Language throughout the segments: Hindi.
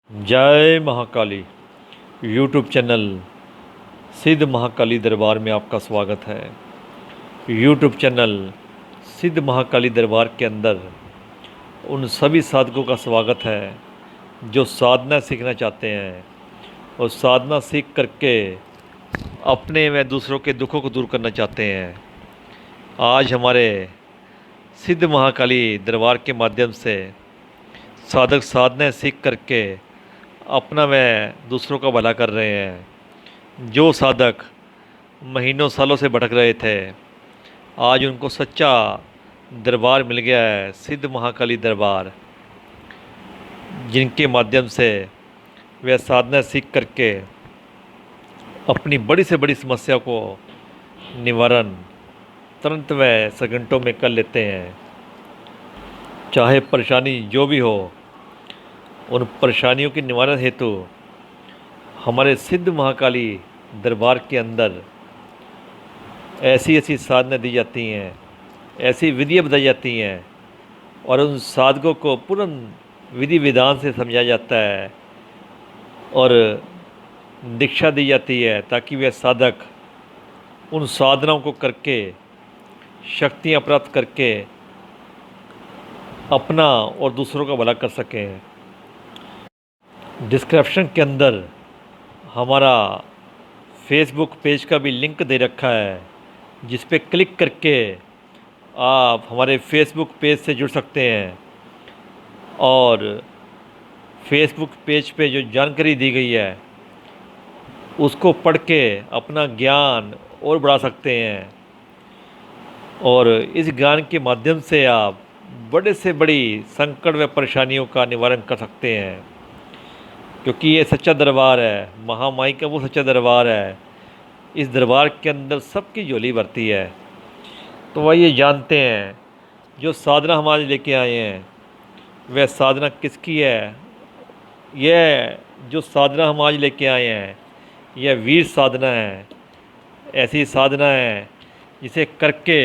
जय महाकाली यूट्यूब चैनल सिद्ध महाकाली दरबार में आपका स्वागत है। यूट्यूब चैनल सिद्ध महाकाली दरबार के अंदर उन सभी साधकों का स्वागत है जो साधना सीखना चाहते हैं और साधना सीख करके अपने व दूसरों के दुखों को दूर करना चाहते हैं। आज हमारे सिद्ध महाकाली दरबार के माध्यम से साधक साधना सीख करके अपना व दूसरों का भला कर रहे हैं। जो साधक महीनों सालों से भटक रहे थे, आज उनको सच्चा दरबार मिल गया है, सिद्ध महाकाली दरबार, जिनके माध्यम से वे साधना सीख करके अपनी बड़ी से बड़ी समस्या को निवारण तुरंत व सेकंडों में कर लेते हैं। चाहे परेशानी जो भी हो, उन परेशानियों के निवारण हेतु हमारे सिद्ध महाकाली दरबार के अंदर ऐसी ऐसी साधना दी जाती हैं, ऐसी विधियाँ बताई जाती हैं और उन साधकों को पूर्ण विधि विधान से समझाया जाता है और दीक्षा दी जाती है ताकि वे साधक उन साधनाओं को करके शक्तियाँ प्राप्त करके अपना और दूसरों का भला कर सकें। डिस्क्रिप्शन के अंदर हमारा फेसबुक पेज का भी लिंक दे रखा है, जिस पे क्लिक करके आप हमारे फेसबुक पेज से जुड़ सकते हैं और फेसबुक पेज पे जो जानकारी दी गई है उसको पढ़ के अपना ज्ञान और बढ़ा सकते हैं और इस ज्ञान के माध्यम से आप बड़े से बड़ी संकट व परेशानियों का निवारण कर सकते हैं, क्योंकि ये सच्चा दरबार है, महामाई का वो सच्चा दरबार है। इस दरबार के अंदर सबकी झोली भरती है। तो आइए जानते हैं जो साधना हम आज लेके आए हैं वह साधना किसकी है। यह जो साधना हम आज लेके आए हैं यह वीर साधना है। ऐसी साधना है जिसे करके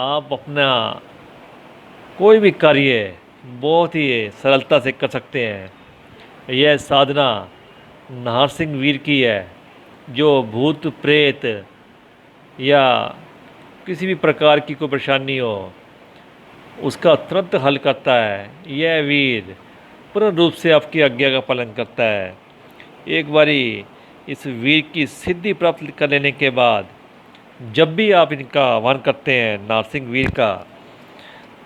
आप अपना कोई भी कार्य बहुत ही सरलता से कर सकते हैं। यह साधना नारसिंह वीर की है, जो भूत प्रेत या किसी भी प्रकार की कोई परेशानी हो उसका तुरंत हल करता है। यह वीर पूर्ण रूप से आपकी आज्ञा का पालन करता है। एक बारी इस वीर की सिद्धि प्राप्त कर लेने के बाद जब भी आप इनका आह्वान करते हैं नारसिंह वीर का,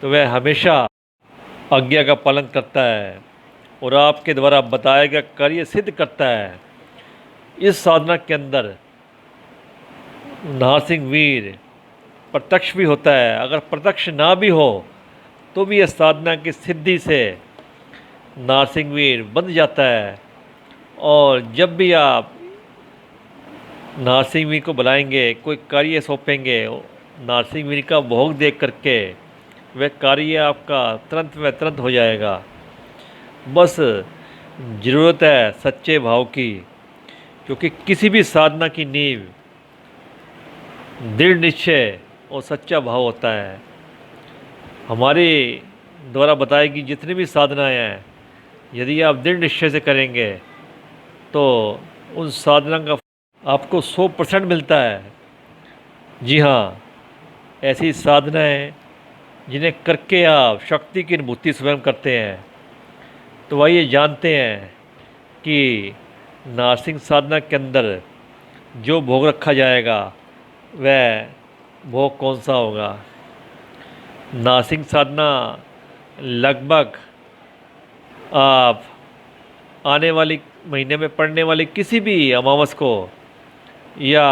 तो वह हमेशा आज्ञा का पालन करता है और आपके द्वारा बताया गया कार्य सिद्ध करता है। इस साधना के अंदर नारसिंह वीर प्रत्यक्ष भी होता है। अगर प्रत्यक्ष ना भी हो तो भी इस साधना की सिद्धि से नारसिंह वीर बंध जाता है और जब भी आप नारसिंह वीर को बुलाएंगे, कोई कार्य सौंपेंगे, नारसिंह वीर का भोग देख करके वह कार्य आपका तुरंत व तुरंत हो जाएगा। बस ज़रूरत है सच्चे भाव की, क्योंकि किसी भी साधना की नींव दृढ़ निश्चय और सच्चा भाव होता है। हमारे द्वारा बताई गई जितनी भी साधनाएं हैं, यदि आप दृढ़ निश्चय से करेंगे तो उन साधना का आपको 100% मिलता है। जी हाँ, ऐसी साधनाएं जिन्हें करके आप शक्ति की अनुभूति स्वयं करते हैं। तो आइए जानते हैं कि नारसिंह साधना के अंदर जो भोग रखा जाएगा वह भोग कौन सा होगा। नारसिंह साधना लगभग आप आने वाली महीने में पड़ने वाली किसी भी अमावस को या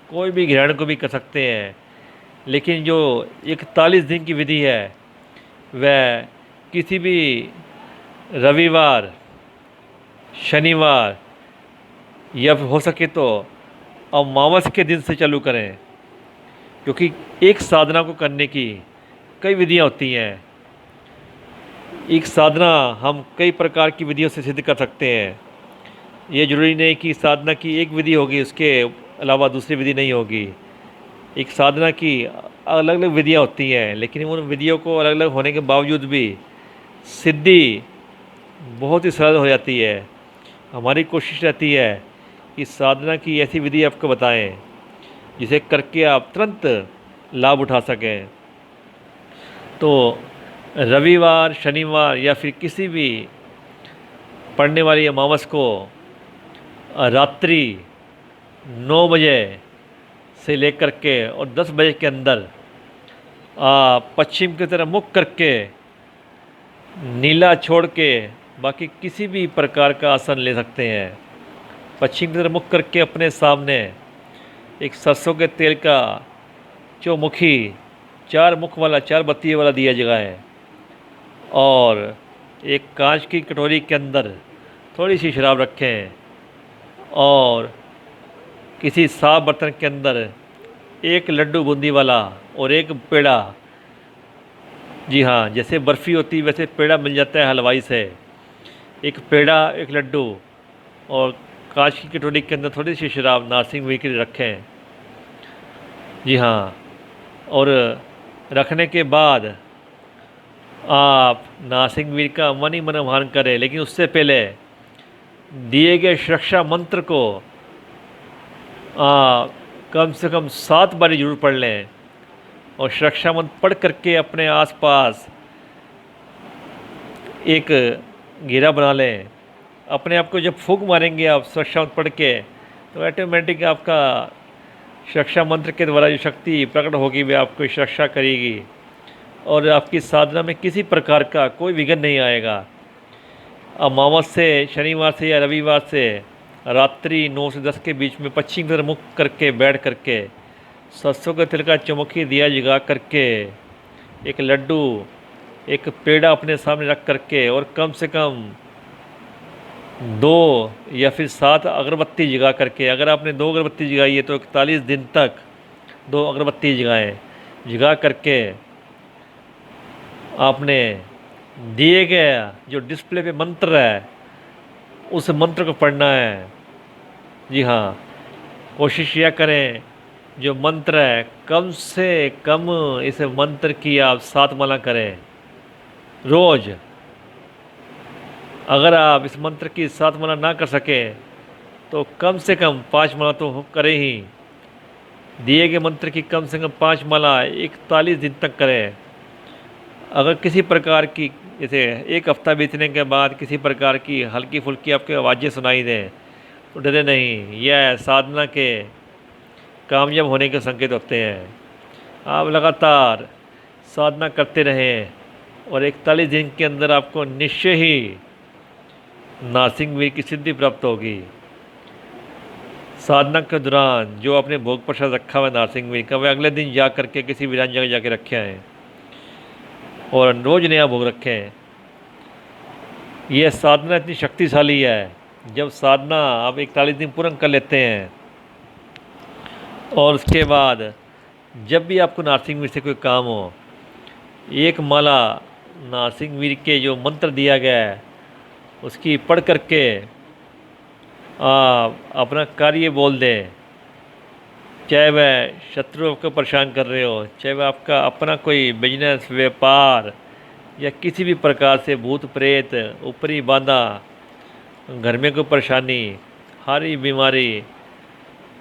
कोई भी ग्रहण को भी कर सकते हैं, लेकिन जो 41 दिन की विधि है वह किसी भी रविवार, शनिवार या हो सके तो अमावस के दिन से चालू करें, क्योंकि एक साधना को करने की कई विधियां होती हैं। एक साधना हम कई प्रकार की विधियों से सिद्ध कर सकते हैं। ये जरूरी नहीं कि साधना की एक विधि होगी उसके अलावा दूसरी विधि नहीं होगी। एक साधना की अलग अलग विधियाँ होती हैं, लेकिन उन विधियों को अलग अलग होने के बावजूद भी सिद्धि बहुत ही सरल हो जाती है। हमारी कोशिश रहती है कि साधना की ऐसी विधि आपको बताएं जिसे करके आप तुरंत लाभ उठा सकें। तो रविवार, शनिवार या फिर किसी भी पड़ने वाली अमावस को रात्रि 9 बजे से लेकर के और 10 बजे के अंदर आप पश्चिम की तरफ मुख करके नीला छोड़ के बाकी किसी भी प्रकार का आसन ले सकते हैं। पश्चिम की तरफ मुख करके अपने सामने एक सरसों के तेल का चौमुखी 4 मुख वाला 4 बत्ती वाला दिया जलाएं और एक कांच की कटोरी के अंदर थोड़ी सी शराब रखें और किसी साफ बर्तन के अंदर एक लड्डू बूंदी वाला और एक पेड़ा, जी हाँ, जैसे बर्फ़ी होती है वैसे पेड़ा मिल जाता है हलवाई से, एक पेड़ा एक लड्डू और कांच की कटोरी के अंदर थोड़ी सी शराब नारसिंह वीर के लिए रखें। जी हाँ, और रखने के बाद आप नारसिंह वीर का मन ही मन आह्वान करें, लेकिन उससे पहले दिए गए सुरक्षा मंत्र को कम से कम 7 बारी जरूर पढ़ लें और सुरक्षा मंत्र पढ़ करके अपने आसपास एक घेरा बना लें। अपने आप को जब फूंक मारेंगे आप सुरक्षा मंत्र पढ़ के तो ऑटोमेटिक आपका सुरक्षा मंत्र के द्वारा जो शक्ति प्रकट होगी वह आपको सुरक्षा करेगी और आपकी साधना में किसी प्रकार का कोई विघ्न नहीं आएगा। अमावस से, शनिवार से या रविवार से रात्रि 9 से 10 के बीच में पश्चिम की तरफ मुख करके बैठ करके सरसों के तिल का चौमुखी दिया जगा करके एक लड्डू एक पेड़ा अपने सामने रख करके और कम से कम 2 या फिर 7 अगरबत्ती जगा करके, अगर आपने 2 अगरबत्ती जगाई है तो 41 दिन तक 2 अगरबत्ती जगाएं। जगा करके आपने दिए गए जो डिस्प्ले पे मंत्र है उस मंत्र को पढ़ना है। जी हाँ, कोशिश यह करें जो मंत्र है कम से कम इस मंत्र की आप 7 माला करें रोज़। अगर आप इस मंत्र की 7 माला ना कर सकें तो कम से कम 5 माला तो करें ही। दिए गए मंत्र की कम से कम 5 माला 41 दिन तक करें। अगर किसी प्रकार की, जैसे एक हफ्ता बीतने के बाद किसी प्रकार की हल्की फुल्की आपकी आवाज़ें सुनाई दें तो डरे नहीं, यह साधना के कामयाब होने के संकेत होते हैं। आप लगातार साधना करते रहें और 41 दिन के अंदर आपको निश्चय ही नारसिंह वीर की सिद्धि प्राप्त होगी। साधना के दौरान जो आपने भोग प्रसाद रखा हुआ नारसिंह वीर का वह अगले दिन जा करके किसी वीरान जगह जाके रखे आएँ और रोज़ नया भोग रखें। यह साधना इतनी शक्तिशाली है, जब साधना आप 41 दिन पूर्ण कर लेते हैं और उसके बाद जब भी आपको नारसिंह वीर से कोई काम हो, एक माला नारसिंह वीर के जो मंत्र दिया गया है उसकी पढ़ करके आप अपना कार्य बोल दें। चाहे वह शत्रु आपको परेशान कर रहे हो, चाहे वह आपका अपना कोई बिजनेस, व्यापार या किसी भी प्रकार से भूत प्रेत, ऊपरी बाधा, घर में कोई परेशानी, हारी बीमारी,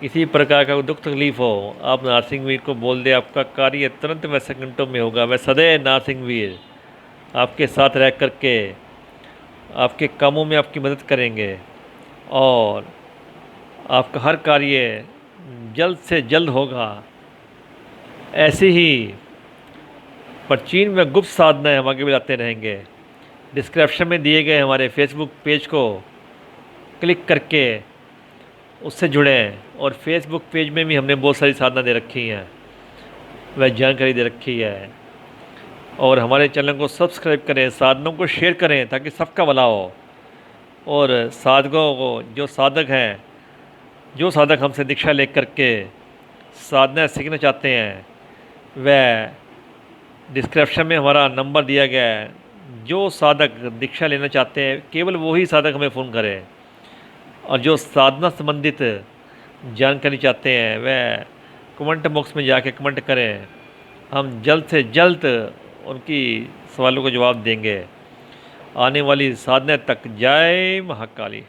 किसी प्रकार का दुख तकलीफ़ हो, आप नारसिंह वीर को बोल दे, आपका कार्य तुरंत व सेकंडों में होगा। वह सदैव नारसिंह वीर आपके साथ रह करके आपके कामों में आपकी मदद करेंगे और आपका हर कार्य जल्द से जल्द होगा। ऐसी ही प्राचीन व गुप्त साधनाएं हम आगे बताते रहेंगे। डिस्क्रिप्शन में दिए गए हमारे फेसबुक पेज को क्लिक करके उससे जुड़ें और फेसबुक पेज में भी हमने बहुत सारी साधना दे रखी हैं, वह जानकारी दे रखी है। और हमारे चैनल को सब्सक्राइब करें, साधनों को शेयर करें ताकि सबका भला हो। और साधकों को, जो साधक हैं, जो साधक हमसे दीक्षा ले करके साधना सीखना चाहते हैं, वह डिस्क्रिप्शन में हमारा नंबर दिया गया है। जो साधक दीक्षा लेना चाहते हैं केवल वही साधक हमें फ़ोन करें और जो साधना संबंधित जानकारी चाहते हैं वह कमेंट बॉक्स में जाके कमेंट करें। हम जल्द से जल्द उनकी सवालों का जवाब देंगे। आने वाली साधना तक। जय महाकाली।